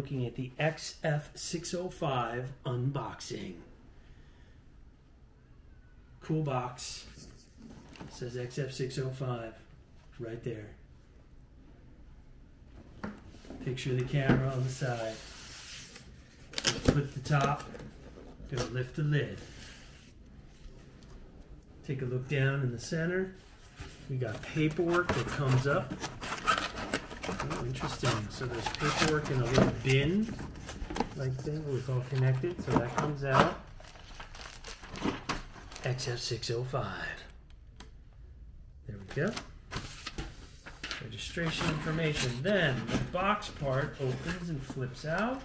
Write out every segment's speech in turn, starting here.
looking at the XF605 unboxing. Cool box. It says XF605 right there. Picture of the camera on the side. Flip the top. Gonna lift the lid. Take a look down in the center. We got paperwork that comes up. Oh, interesting. So there's paperwork in a little bin like thing where it's all connected. So that comes out. XF605. There we go. Registration information. Then the box part opens and flips out.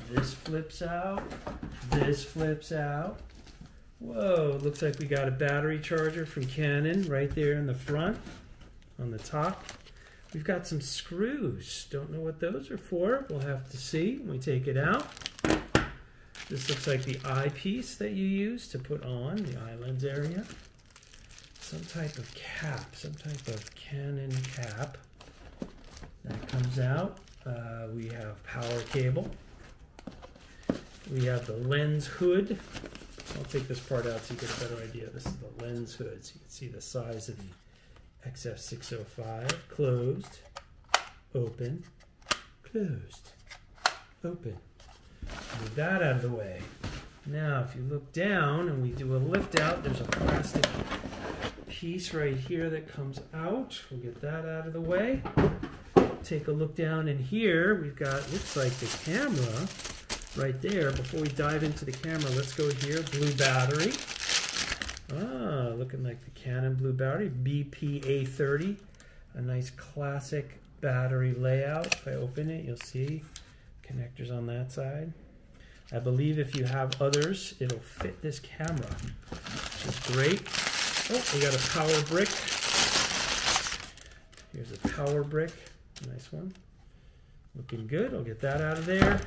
This flips out. This flips out. Whoa, looks like we got a battery charger from Canon right there in the front, on the top. We've got some screws. Don't know what those are for. We'll have to see when we take it out. This looks like the eyepiece that you use to put on the eye lens area. Some type of cap, some type of Canon cap. That comes out. We have power cable. We have the lens hood. I'll take this part out so you get a better idea. This is the lens hood, so you can see the size of the XF605. Closed, open, closed, open. Move that out of the way. Now, if you look down and we do a lift out, there's a plastic piece right here that comes out. We'll get that out of the way. Take a look down in here. We've got, looks like the camera right there. Before we dive into the camera, let's go here. Blue battery. Ah, looking like the Canon blue battery. BPA30. A nice classic battery layout. If I open it, you'll see connectors on that side. I believe if you have others, it'll fit this camera, which is great. Oh, we got a power brick. Here's a power brick. Nice one. Looking good. I'll get that out of there.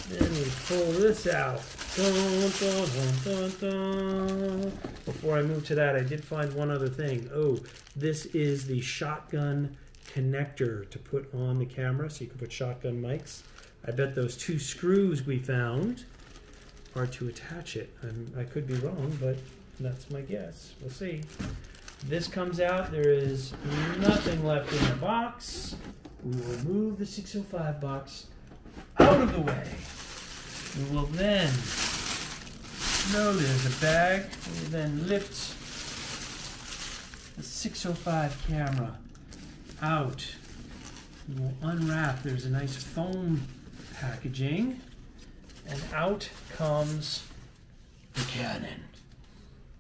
Then we pull this out. Dun, dun, dun, dun, dun. Before I move to that, I did find one other thing. Oh, this is the shotgun connector to put on the camera, so you can put shotgun mics. I bet those two screws we found are to attach it. I could be wrong, but that's my guess. We'll see. This comes out. There is nothing left in the box. We will move the 605 box out of the way. We will then, no, there's a bag. We will then lift the 605 camera out. We will unwrap. There's a nice foam packaging, and out comes the Canon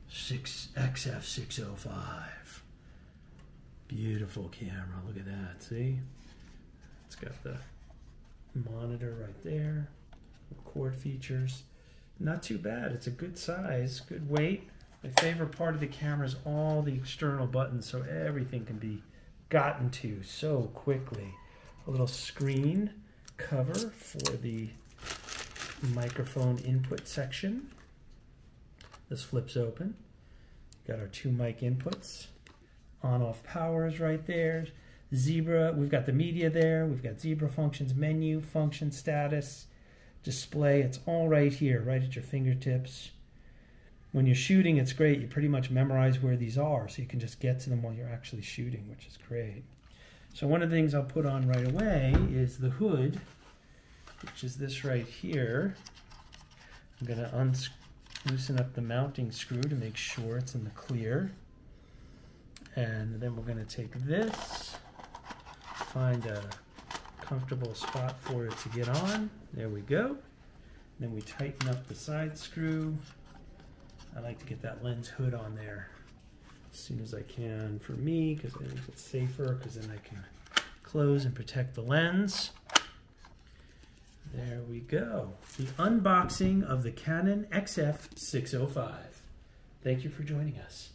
XF605. Beautiful camera. Look at that. See? It's got the monitor right there. Record features. Not too bad. It's a good size, good weight. My favorite part of the camera is all the external buttons, so everything can be gotten to so quickly. A little screen cover for the microphone input section. This flips open. Got our two mic inputs. On-off power is right there. Zebra, we've got the media there. We've got Zebra functions, menu, function status, display. It's all right here, right at your fingertips. When you're shooting, it's great. You pretty much memorize where these are, so you can just get to them while you're actually shooting, which is great. So one of the things I'll put on right away is the hood, which is this right here. I'm going to loosen up the mounting screw to make sure it's in the clear. And then we're going to take this, find a comfortable spot for it to get on. There we go. Then we tighten up the side screw. I like to get that lens hood on there as soon as I can for me, because I think it's safer, because then I can close and protect the lens. There we go. The unboxing of the Canon XF605. Thank you for joining us.